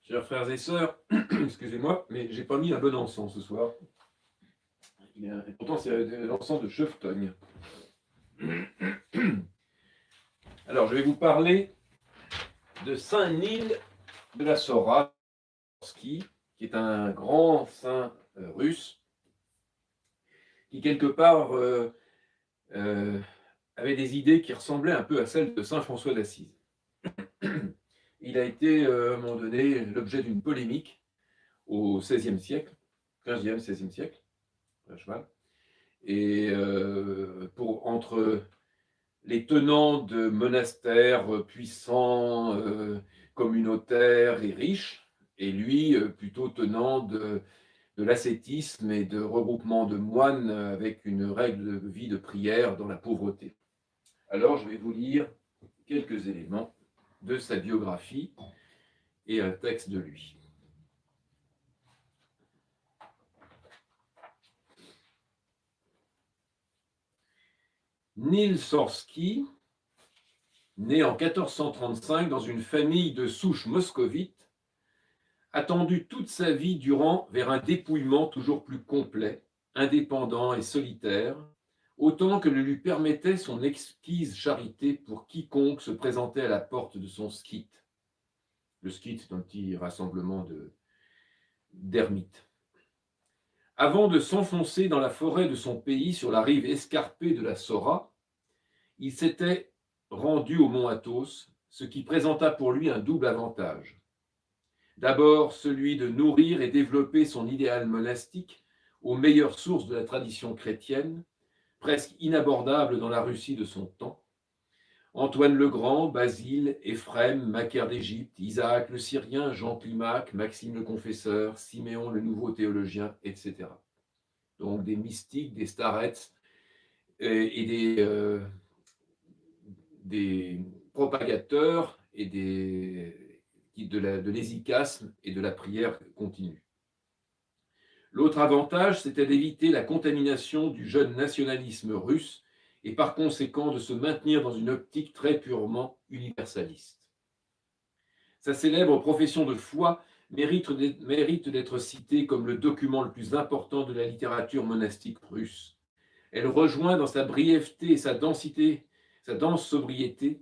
Chers frères et sœurs, excusez-moi, mais j'ai pas mis un bon encens ce soir. Et pourtant, c'est l'encens de chevetogne. Alors, je vais vous parler de Saint Nil de la Sora, qui est un grand saint russe, qui quelque part avait des idées qui ressemblaient un peu à celles de Saint François d'Assise. Il a été, à un moment donné, l'objet d'une polémique au XVIe siècle, XVe, XVIe siècle, à cheval, et entre les tenants de monastères puissants, communautaires et riches, et lui plutôt tenant de l'ascétisme et de regroupement de moines avec une règle de vie de prière dans la pauvreté. Alors je vais vous lire quelques éléments de sa biographie et un texte de lui. Nil Sorsky, né en 1435 dans une famille de souche moscovite, a tendu toute sa vie durant vers un dépouillement toujours plus complet, indépendant et solitaire, autant que le lui permettait son exquise charité pour quiconque se présentait à la porte de son skite. Le skite, c'est un petit rassemblement d'ermites. Avant de s'enfoncer dans la forêt de son pays sur la rive escarpée de la Sora, il s'était rendu au mont Athos, ce qui présenta pour lui un double avantage. D'abord, celui de nourrir et développer son idéal monastique aux meilleures sources de la tradition chrétienne, presque inabordable dans la Russie de son temps. Antoine le Grand, Basile, Éphrem, Macaire d'Égypte, Isaac le Syrien, Jean Climac, Maxime le Confesseur, Siméon le Nouveau Théologien, etc. Donc des mystiques, des starets et des propagateurs et de l'hésychasme et de la prière continue. L'autre avantage, c'était d'éviter la contamination du jeune nationalisme russe et par conséquent de se maintenir dans une optique très purement universaliste. Sa célèbre profession de foi mérite d'être citée comme le document le plus important de la littérature monastique russe. Elle rejoint dans sa brièveté et sa densité, sa dense sobriété,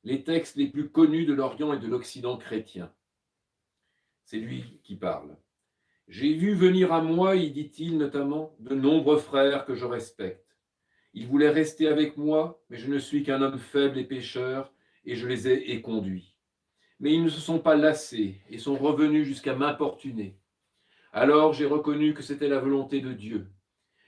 les textes les plus connus de l'Orient et de l'Occident chrétien. C'est lui qui parle. J'ai vu venir à moi, y dit-il notamment, de nombreux frères que je respecte. Ils voulaient rester avec moi, mais je ne suis qu'un homme faible et pécheur, et je les ai éconduits. Mais ils ne se sont pas lassés et sont revenus jusqu'à m'importuner. Alors j'ai reconnu que c'était la volonté de Dieu.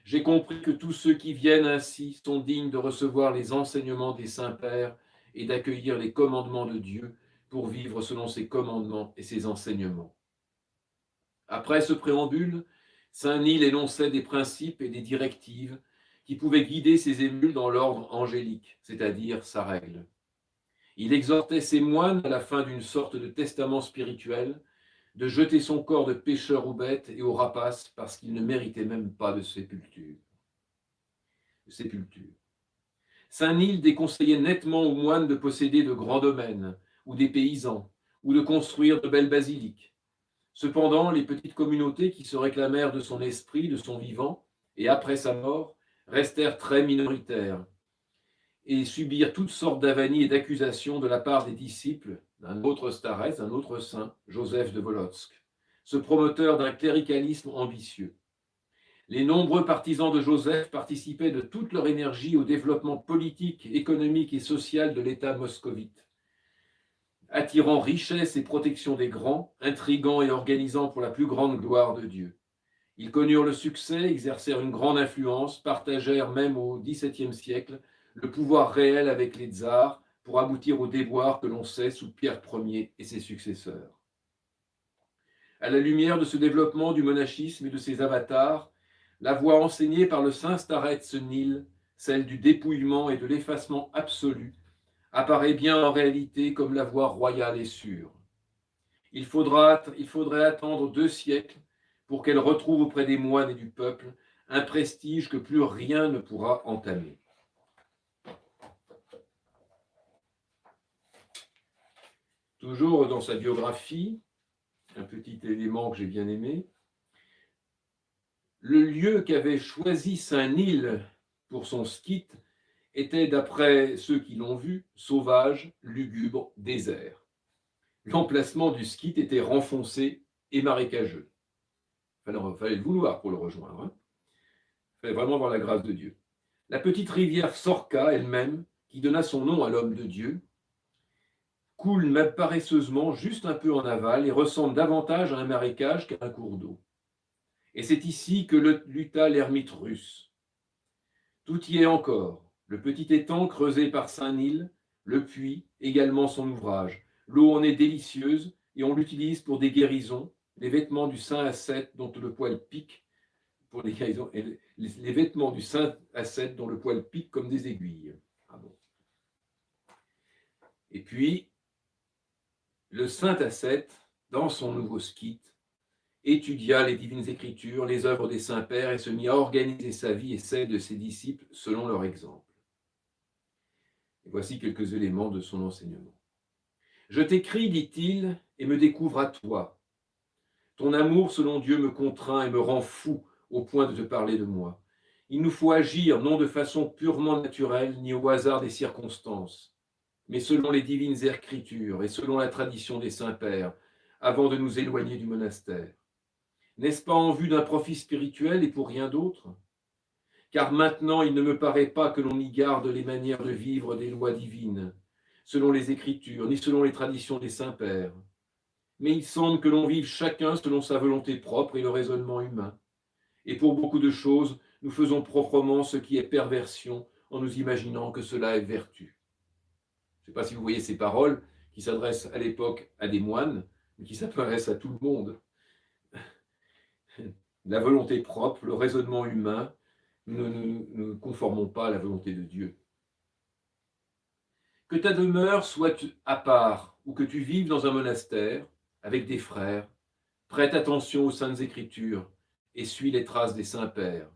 J'ai compris que tous ceux qui viennent ainsi sont dignes de recevoir les enseignements des saints-pères et d'accueillir les commandements de Dieu pour vivre selon ses commandements et ses enseignements. Après ce préambule, saint Nil énonçait des principes et des directives qui pouvaient guider ses émules dans l'ordre angélique, c'est-à-dire sa règle. Il exhortait ses moines, à la fin d'une sorte de testament spirituel, de jeter son corps de pécheur aux bêtes et aux rapaces parce qu'il ne méritait même pas de sépulture. Saint Nil déconseillait nettement aux moines de posséder de grands domaines, ou des paysans, ou de construire de belles basiliques. Cependant, les petites communautés qui se réclamèrent de son esprit, de son vivant, et après sa mort, restèrent très minoritaires et subirent toutes sortes d'avanies et d'accusations de la part des disciples d'un autre starets, un autre saint, Joseph de Volotsk, ce promoteur d'un cléricalisme ambitieux. Les nombreux partisans de Joseph participaient de toute leur énergie au développement politique, économique et social de l'État moscovite, attirant richesse et protection des grands, intriguant et organisant pour la plus grande gloire de Dieu. Ils connurent le succès, exercèrent une grande influence, partagèrent même au XVIIe siècle le pouvoir réel avec les tsars pour aboutir au déboire que l'on sait sous Pierre Ier et ses successeurs. À la lumière de ce développement du monachisme et de ses avatars, la voie enseignée par le saint starets Nil, celle du dépouillement et de l'effacement absolu, apparaît bien en réalité comme la voie royale et sûre. Il faudrait attendre 2 siècles pour qu'elle retrouve auprès des moines et du peuple un prestige que plus rien ne pourra entamer. Toujours dans sa biographie, un petit élément que j'ai bien aimé. Le lieu qu'avait choisi Saint-Nil pour son skite était, d'après ceux qui l'ont vu, sauvage, lugubre, désert. L'emplacement du skite était renfoncé et marécageux. Il fallait le vouloir pour le rejoindre. Hein. Il fallait vraiment avoir la grâce de Dieu. La petite rivière Sorca elle-même, qui donna son nom à l'homme de Dieu, coule paresseusement juste un peu en aval et ressemble davantage à un marécage qu'à un cours d'eau. Et c'est ici que lutta l'ermite russe. Tout y est encore. Le petit étang creusé par Saint-Nil, le puits, également son ouvrage. L'eau en est délicieuse et on l'utilise pour des guérisons, les vêtements du saint ascète dont le poil pique, pour les guérisons, et les vêtements du saint ascète dont le poil pique comme des aiguilles. Ah bon. Et puis, le saint ascète, dans son nouveau skite, étudia les divines écritures, les œuvres des saints pères et se mit à organiser sa vie et celle de ses disciples selon leur exemple. Et voici quelques éléments de son enseignement. Je t'écris, dit-il, et me découvre à toi. Ton amour selon Dieu me contraint et me rend fou au point de te parler de moi. Il nous faut agir non de façon purement naturelle ni au hasard des circonstances, mais selon les divines écritures et selon la tradition des saints pères, avant de nous éloigner du monastère. N'est-ce pas en vue d'un profit spirituel et pour rien d'autre? Car maintenant il ne me paraît pas que l'on y garde les manières de vivre des lois divines, selon les Écritures, ni selon les traditions des saints-pères. Mais il semble que l'on vive chacun selon sa volonté propre et le raisonnement humain. Et pour beaucoup de choses, nous faisons proprement ce qui est perversion en nous imaginant que cela est vertu. Je ne sais pas si vous voyez ces paroles qui s'adressent à l'époque à des moines, mais qui s'adressent à tout le monde. La volonté propre, le raisonnement humain, nous ne conformons pas à la volonté de Dieu. Que ta demeure soit à part ou que tu vives dans un monastère avec des frères, prête attention aux saintes écritures et suis les traces des saints pères.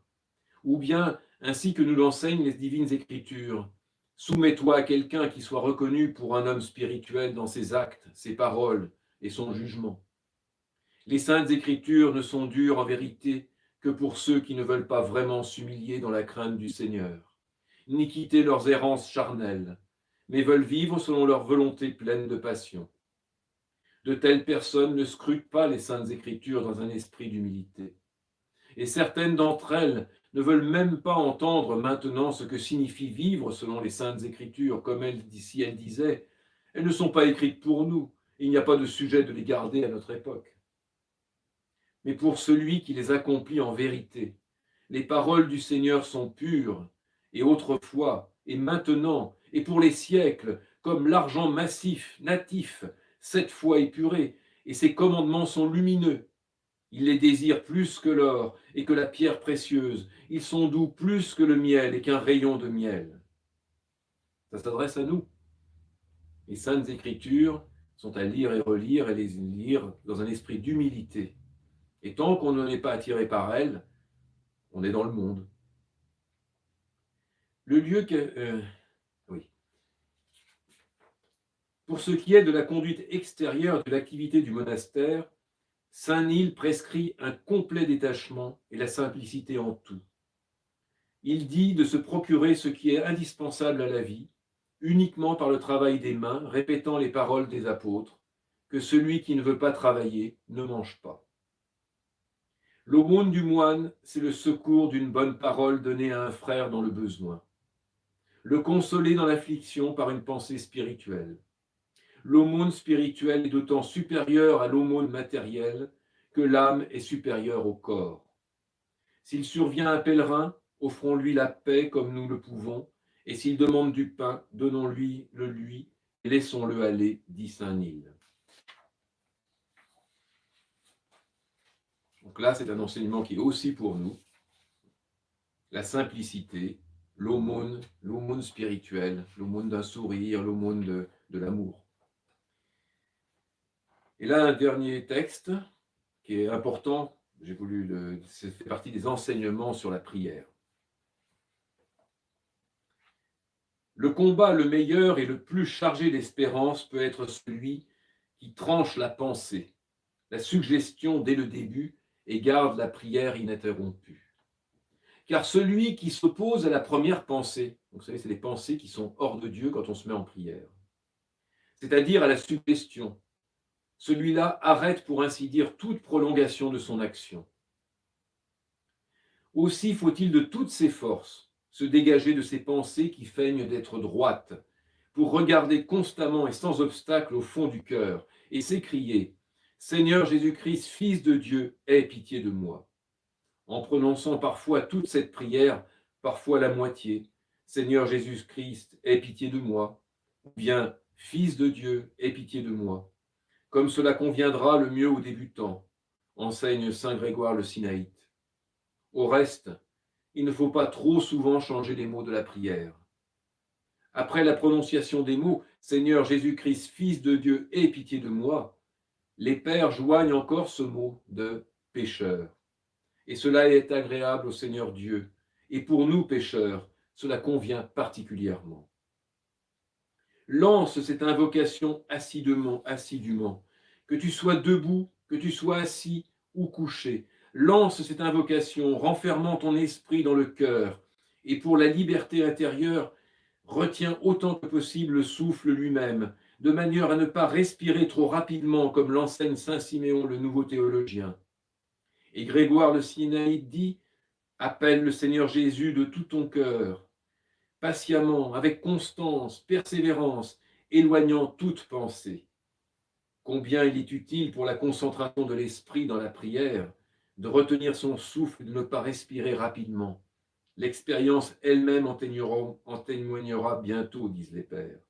Ou bien, ainsi que nous l'enseignent les divines écritures, soumets-toi à quelqu'un qui soit reconnu pour un homme spirituel dans ses actes, ses paroles et son jugement. Les saintes écritures ne sont dures en vérité que pour ceux qui ne veulent pas vraiment s'humilier dans la crainte du Seigneur, ni quitter leurs errances charnelles, mais veulent vivre selon leur volonté pleine de passion. De telles personnes ne scrutent pas les saintes écritures dans un esprit d'humilité. Et certaines d'entre elles ne veulent même pas entendre maintenant ce que signifie vivre selon les saintes écritures, comme si elles disaient « Elles ne sont pas écrites pour nous, il n'y a pas de sujet de les garder à notre époque. » Mais pour celui qui les accomplit en vérité, les paroles du Seigneur sont pures, et autrefois, et maintenant, et pour les siècles, comme l'argent massif, natif, 7 fois épuré, et ses commandements sont lumineux. Il les désire plus que l'or et que la pierre précieuse. Ils sont doux plus que le miel et qu'un rayon de miel. Ça s'adresse à nous. Les saintes écritures sont à lire et relire et les lire dans un esprit d'humilité. Et tant qu'on n'en est pas attiré par elles, on est dans le monde. Le lieu que... oui. Pour ce qui est de la conduite extérieure de l'activité du monastère, Saint-Nil prescrit un complet détachement et la simplicité en tout. Il dit de se procurer ce qui est indispensable à la vie, uniquement par le travail des mains, répétant les paroles des apôtres, que celui qui ne veut pas travailler ne mange pas. L'aumône du moine, c'est le secours d'une bonne parole donnée à un frère dans le besoin. Le consoler dans l'affliction par une pensée spirituelle. L'aumône spirituelle est d'autant supérieure à l'aumône matérielle que l'âme est supérieure au corps. S'il survient un pèlerin, offrons-lui la paix comme nous le pouvons, et s'il demande du pain, donnons-lui le lui, et laissons-le aller, dit Saint-Nil. Donc là, c'est un enseignement qui est aussi pour nous. La simplicité, l'aumône spirituelle, l'aumône d'un sourire, l'aumône de l'amour. Et là, un dernier texte qui est important, ça fait partie des enseignements sur la prière. Le combat le meilleur et le plus chargé d'espérance peut être celui qui tranche la pensée, la suggestion dès le début et garde la prière ininterrompue. Car celui qui s'oppose à la première pensée, vous savez, c'est les pensées qui sont hors de Dieu quand on se met en prière, c'est-à-dire à la suggestion, celui-là arrête pour ainsi dire toute prolongation de son action. Aussi faut-il de toutes ses forces se dégager de ces pensées qui feignent d'être droites, pour regarder constamment et sans obstacle au fond du cœur, et s'écrier « Seigneur Jésus-Christ, Fils de Dieu, aie pitié de moi ». En prononçant parfois toute cette prière, parfois la moitié, « Seigneur Jésus-Christ, aie pitié de moi », ou bien « Fils de Dieu, aie pitié de moi », comme cela conviendra le mieux aux débutants, enseigne saint Grégoire le Sinaïte. Au reste, il ne faut pas trop souvent changer les mots de la prière. Après la prononciation des mots « Seigneur Jésus-Christ, Fils de Dieu, aie pitié de moi », les pères joignent encore ce mot de « pécheur ». Et cela est agréable au Seigneur Dieu. Et pour nous, pécheurs, cela convient particulièrement. Lance cette invocation assidûment, que tu sois debout, que tu sois assis ou couché. Lance cette invocation, renfermant ton esprit dans le cœur. Et pour la liberté intérieure, retiens autant que possible le souffle lui-même, de manière à ne pas respirer trop rapidement, comme l'enseigne saint Siméon, le nouveau théologien. Et Grégoire le Sinaïte dit « Appelle le Seigneur Jésus de tout ton cœur, patiemment, avec constance, persévérance, éloignant toute pensée. » Combien il est utile pour la concentration de l'esprit dans la prière de retenir son souffle et de ne pas respirer rapidement. L'expérience elle-même en témoignera bientôt, disent les pères.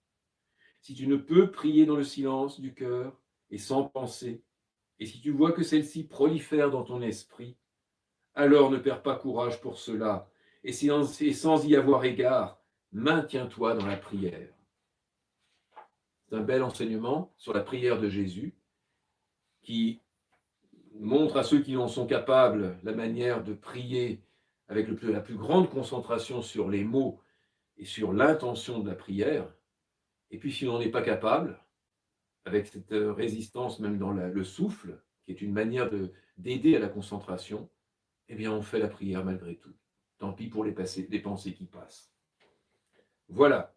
Si tu ne peux prier dans le silence du cœur et sans penser, et si tu vois que celle-ci prolifère dans ton esprit, alors ne perds pas courage pour cela, et sans y avoir égard, maintiens-toi dans la prière. C'est un bel enseignement sur la prière de Jésus, qui montre à ceux qui en sont capables la manière de prier avec la plus grande concentration sur les mots et sur l'intention de la prière. Et puis si l'on n'est pas capable, avec cette résistance même dans le souffle, qui est une manière d'aider à la concentration, eh bien on fait la prière malgré tout. Tant pis pour les pensées qui passent. Voilà.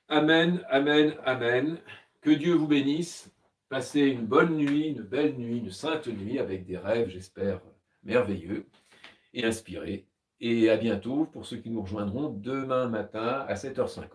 Amen, amen, amen. Que Dieu vous bénisse. Passez une bonne nuit, une belle nuit, une sainte nuit, avec des rêves, j'espère, merveilleux et inspirés. Et à bientôt pour ceux qui nous rejoindront demain matin à 7h50.